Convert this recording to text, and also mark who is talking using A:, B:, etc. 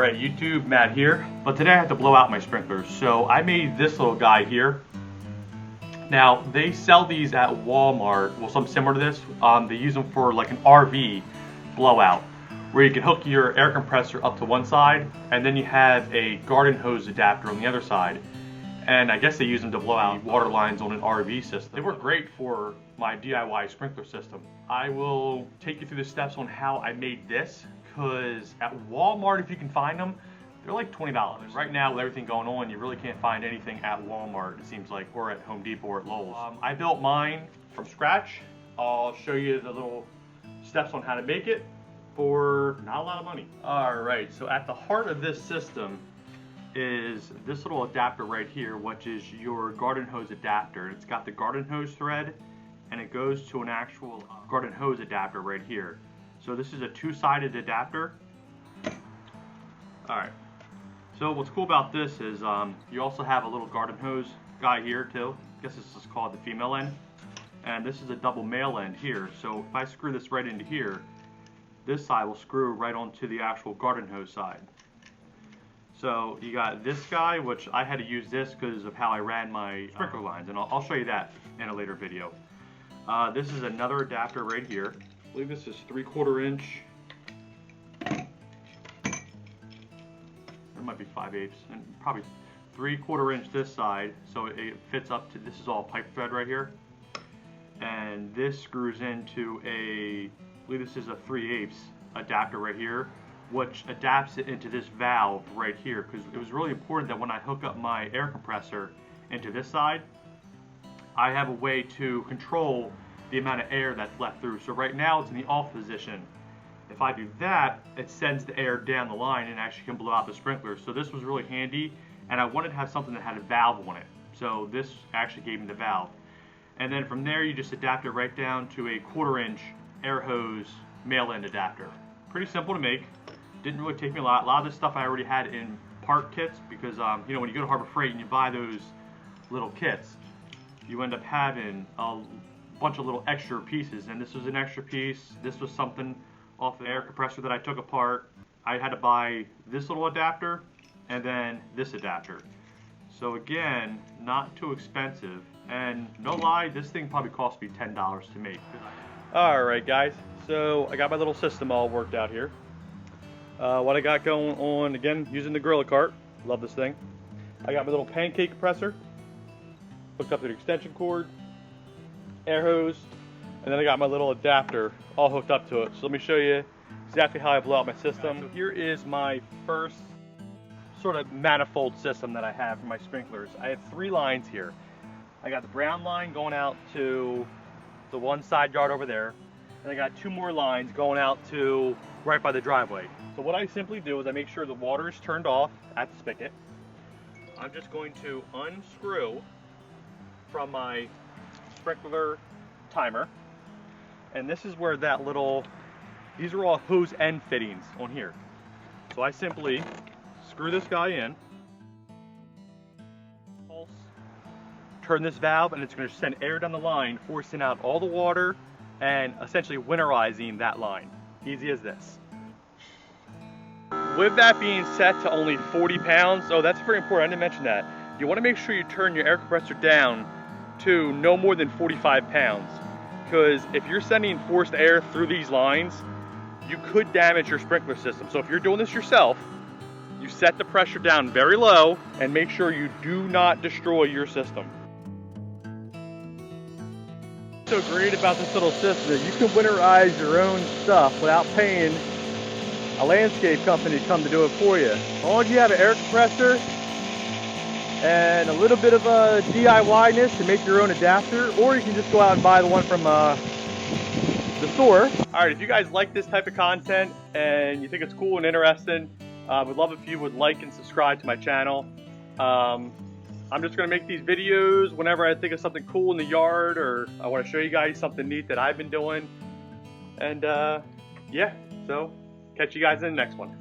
A: Alright YouTube, Matt here, but today I have to blow out my sprinklers. So I made this little guy here. Now they sell these at Walmart, well something similar to this. They use them for like an RV blowout, where you can hook your air compressor up to one side and then you have a garden hose adapter on the other side. And I guess they use them to blow out water lines on an RV system. They work great for my DIY sprinkler system. I will take you through the steps on how I made this, because at Walmart, if you can find them, they're like $20. Right now, with everything going on, you really can't find anything at Walmart, it seems like, or at Home Depot or at Lowe's. I built mine from scratch. I'll show you the little steps on how to make it for not a lot of money. Alright, so at the heart of this system is this little adapter right here, which is your garden hose adapter. It's got the garden hose thread and it goes to an actual garden hose adapter right here. So this is a two-sided adapter. Alright, so what's cool about this is you also have a little garden hose guy here too. I guess this is called the female end. And this is a double male end here. So if I screw this right into here, this side will screw right onto the actual garden hose side. So you got this guy, which I had to use this because of how I ran my sprinkler lines, and I'll show you that in a later video. This is another adapter right here. I believe this is 3/4 inch. It might be 5/8, and probably 3/4 inch this side, so it fits up to, this is all pipe thread right here. And this screws into a, I believe this is a 3/8 adapter right here, which adapts it into this valve right here, because it was really important that when I hook up my air compressor into this side, I have a way to control the amount of air that's let through. So right now it's in the off position. If I do that, it sends the air down the line and actually can blow out the sprinkler. So this was really handy, and I wanted to have something that had a valve on it. So this actually gave me the valve. And then from there you just adapt it right down to a 1/4 inch air hose male end adapter. Pretty simple to make. Didn't really take me a lot. A lot of this stuff I already had in part kits, because you know, when you go to Harbor Freight and you buy those little kits, you end up having a bunch of little extra pieces, and this was an extra piece. This was something off the air compressor that I took apart. I had to buy this little adapter and then this adapter. So again, not too expensive, and no lie, this thing probably cost me $10 to make. Alright guys, so I got my little system all worked out here. What I got going on, again, using the Gorilla Cart. Love this thing. I got my little pancake compressor hooked up to the extension cord, air hose, and then I got my little adapter all hooked up to it. So let me show you exactly how I blow out my system. So here is my first sort of manifold system that I have for my sprinklers. I have 3 lines here. I got the brown line going out to the one side yard over there, and I got 2 more lines going out to right by the driveway. So what I simply do is I make sure the water is turned off at the spigot. I'm just going to unscrew from my sprinkler timer, and this is where that little, these are all hose end fittings on here. So I simply screw this guy in, pulse, turn this valve, and it's going to send air down the line, forcing out all the water and essentially winterizing that line. Easy as this. With that being set to only 40 pounds, oh that's very important, I didn't mention that. You want to make sure you turn your air compressor down to no more than 45 pounds. Because if you're sending forced air through these lines, you could damage your sprinkler system. So if you're doing this yourself, you set the pressure down very low and make sure you do not destroy your system. What's so great about this little system is you can winterize your own stuff without paying a landscape company to come to do it for you. As long as you have an air compressor and a little bit of a DIY-ness to make your own adapter, or you can just go out and buy the one from the store. Alright, if you guys like this type of content and you think it's cool and interesting, would love if you would like and subscribe to my channel. I'm just going to make these videos whenever I think of something cool in the yard, or I want to show you guys something neat that I've been doing. And yeah, so catch you guys in the next one.